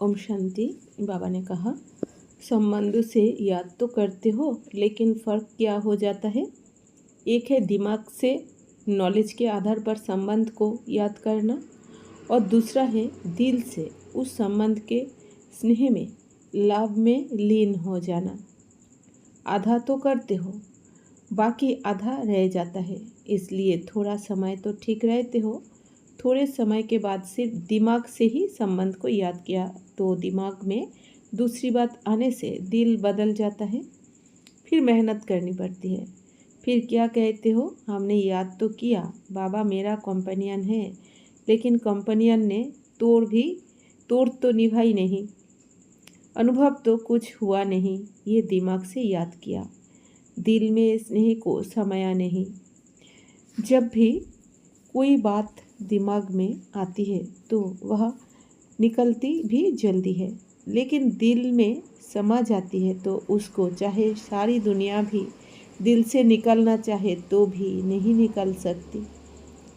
ओम शांति। बाबा ने कहा, संबंधों से याद तो करते हो, लेकिन फ़र्क क्या हो जाता है। एक है दिमाग से नॉलेज के आधार पर संबंध को याद करना, और दूसरा है दिल से उस संबंध के स्नेह में, लाभ में लीन हो जाना। आधा तो करते हो, बाकी आधा रह जाता है। इसलिए थोड़ा समय तो ठीक रहते हो, थोड़े समय के बाद सिर्फ दिमाग से ही संबंध को याद किया तो दिमाग में दूसरी बात आने से दिल बदल जाता है। फिर मेहनत करनी पड़ती है। फिर क्या कहते हो, हमने याद तो किया, बाबा मेरा कंपेनियन है, लेकिन कंपेनियन ने तोड़ तो निभाई नहीं, अनुभव तो कुछ हुआ नहीं। ये दिमाग से याद किया, दिल में स्नेह को समाया नहीं। जब भी कोई बात दिमाग में आती है तो वह निकलती भी जल्दी है, लेकिन दिल में समा जाती है तो उसको चाहे सारी दुनिया भी दिल से निकलना चाहे तो भी नहीं निकल सकती।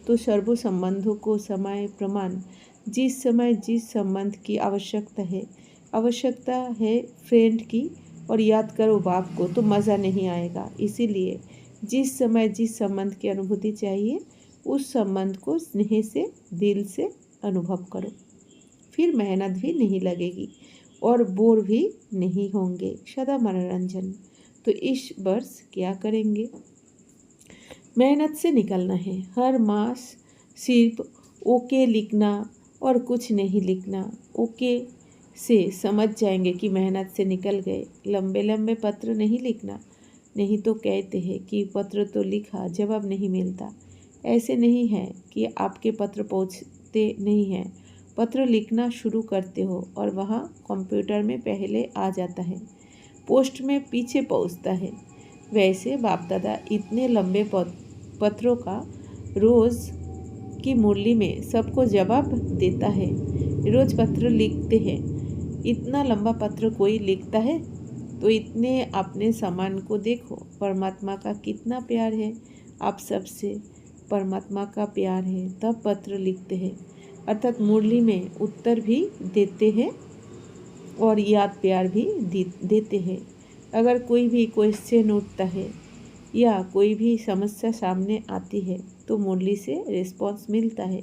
तो सर्व संबंधों को समय प्रमाण, जिस समय जिस संबंध की आवश्यकता है फ्रेंड की, और याद करो बाप को, तो मज़ा नहीं आएगा। इसीलिए जिस समय जिस संबंध की अनुभूति चाहिए उस संबंध को स्नेह से दिल से अनुभव करो। फिर मेहनत भी नहीं लगेगी और बोर भी नहीं होंगे, सदा मनोरंजन। तो इस वर्ष क्या करेंगे, मेहनत से निकलना है। हर मास सिर्फ ओके लिखना और कुछ नहीं लिखना। ओके से समझ जाएंगे कि मेहनत से निकल गए। लंबे लंबे पत्र नहीं लिखना, नहीं तो कहते हैं कि पत्र तो लिखा, जवाब नहीं मिलता। ऐसे नहीं है कि आपके पत्र पहुंचते नहीं हैं। पत्र लिखना शुरू करते हो और वहाँ कंप्यूटर में पहले आ जाता है, पोस्ट में पीछे पहुंचता है। वैसे बाप दादा इतने लंबे पत्रों का रोज़ की मुरली में सबको जवाब देता है। रोज़ पत्र लिखते हैं। इतना लंबा पत्र कोई लिखता है तो इतने अपने सामान को देखो। परमात्मा का कितना प्यार है आप सबसे, परमात्मा का प्यार है तब पत्र लिखते हैं, अर्थात मुरली में उत्तर भी देते हैं और याद प्यार भी देते हैं। अगर कोई भी क्वेश्चन उठता है या कोई भी समस्या सामने आती है तो मुरली से रिस्पॉन्स मिलता है।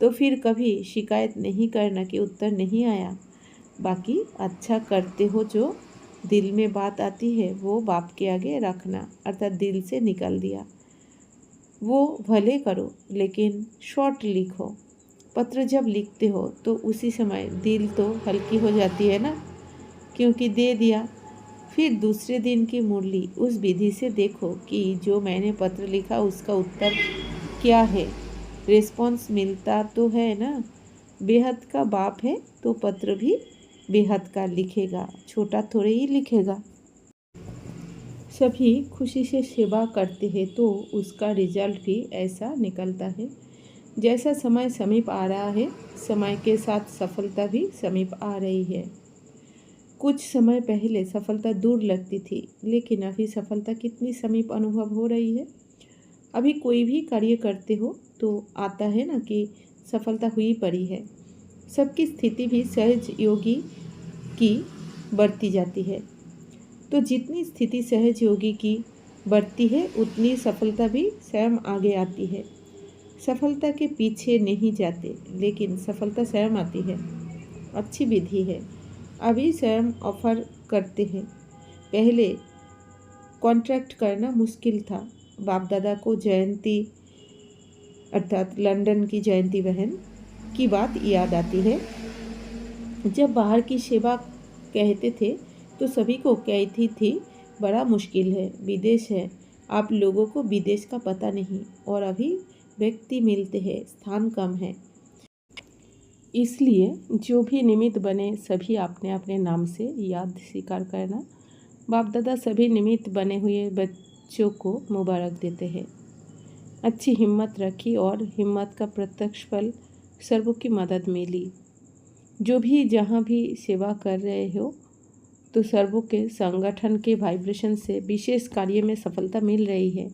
तो फिर कभी शिकायत नहीं करना कि उत्तर नहीं आया। बाकी अच्छा करते हो, जो दिल में बात आती है वो बाप के आगे रखना, अर्थात दिल से निकल दिया वो भले करो, लेकिन शॉर्ट लिखो। पत्र जब लिखते हो तो उसी समय दिल तो हल्की हो जाती है ना, क्योंकि दे दिया। फिर दूसरे दिन की मुरली उस विधि से देखो कि जो मैंने पत्र लिखा उसका उत्तर क्या है, रिस्पॉन्स मिलता तो है ना। बेहद का बाप है तो पत्र भी बेहद का लिखेगा, छोटा थोड़े ही लिखेगा। सभी खुशी से सेवा करते हैं तो उसका रिजल्ट भी ऐसा निकलता है। जैसा समय समीप आ रहा है, समय के साथ सफलता भी समीप आ रही है। कुछ समय पहले सफलता दूर लगती थी, लेकिन अभी सफलता कितनी समीप अनुभव हो रही है। अभी कोई भी कार्य करते हो तो आता है ना कि सफलता हुई पड़ी है। सबकी स्थिति भी सहज योगी की बढ़ती जाती है। तो जितनी स्थिति सहज योगी की बढ़ती है उतनी सफलता भी स्वयं आगे आती है। सफलता के पीछे नहीं जाते, लेकिन सफलता स्वयं आती है। अच्छी विधि है। अभी स्वयं ऑफर करते हैं। पहले कॉन्ट्रैक्ट करना मुश्किल था। बाप दादा को जयंती, अर्थात लंदन की जयंती बहन की बात याद आती है। जब बाहर की सेवा कहते थे तो सभी को कहती थी बड़ा मुश्किल है, विदेश है, आप लोगों को विदेश का पता नहीं, और अभी व्यक्ति मिलते हैं, स्थान कम है। इसलिए जो भी निमित्त बने सभी अपने अपने नाम से याद स्वीकार करना। बाप दादा सभी निमित्त बने हुए बच्चों को मुबारक देते हैं। अच्छी हिम्मत रखी और हिम्मत का प्रत्यक्ष फल सर्वों की मदद मिली। जो भी जहाँ भी सेवा कर रहे हो तो सर्वों के संगठन के वाइब्रेशन से विशेष कार्य में सफलता मिल रही है।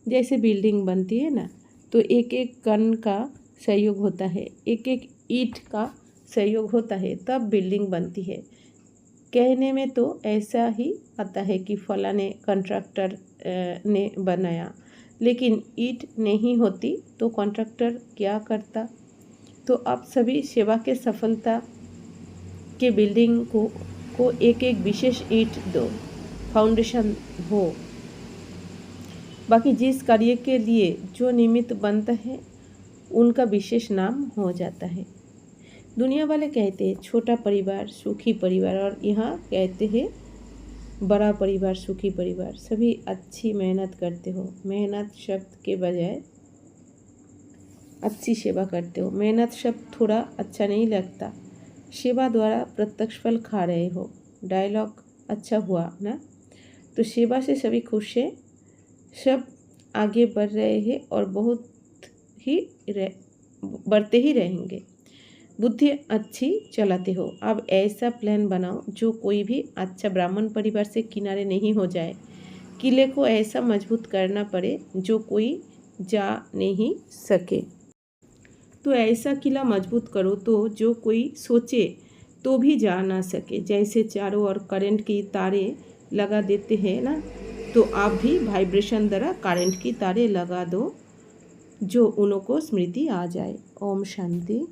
जैसे बिल्डिंग बनती है ना, तो एक एक कण का सहयोग होता है, एक एक ईंट का सहयोग होता है तब बिल्डिंग बनती है। कहने में तो ऐसा ही आता है कि फलाने कॉन्ट्रैक्टर ने बनाया, लेकिन ईंट नहीं होती तो कॉन्ट्रैक्टर क्या करता। तो आप सभी सेवा के सफलता के बिल्डिंग को एक एक विशेष ईंट दो, फाउंडेशन हो। बाकी जिस कार्य के लिए जो निमित्त बनता है उनका विशेष नाम हो जाता है। दुनिया वाले कहते हैं छोटा परिवार सुखी परिवार, और यहाँ कहते हैं बड़ा परिवार सुखी परिवार। सभी अच्छी मेहनत करते हो, मेहनत शब्द के बजाय अच्छी सेवा करते हो। मेहनत शब्द थोड़ा अच्छा नहीं लगता, सेवा द्वारा प्रत्यक्ष फल खा रहे हो। डायलॉग अच्छा हुआ ना। तो सेवा से सभी खुश हैं, सब आगे बढ़ रहे हैं और बहुत ही बढ़ते ही रहेंगे। बुद्धि अच्छी चलाते हो। अब ऐसा प्लान बनाओ जो कोई भी अच्छा ब्राह्मण परिवार से किनारे नहीं हो जाए। किले को ऐसा मजबूत करना पड़े जो कोई जा नहीं सके। तो ऐसा किला मजबूत करो तो जो कोई सोचे तो भी जा ना सके। जैसे चारों ओर करंट की तारें लगा देते हैं ना, तो आप भी वाइब्रेशन द्वारा करंट की तारें लगा दो जो उनको स्मृति आ जाए। ओम शांति।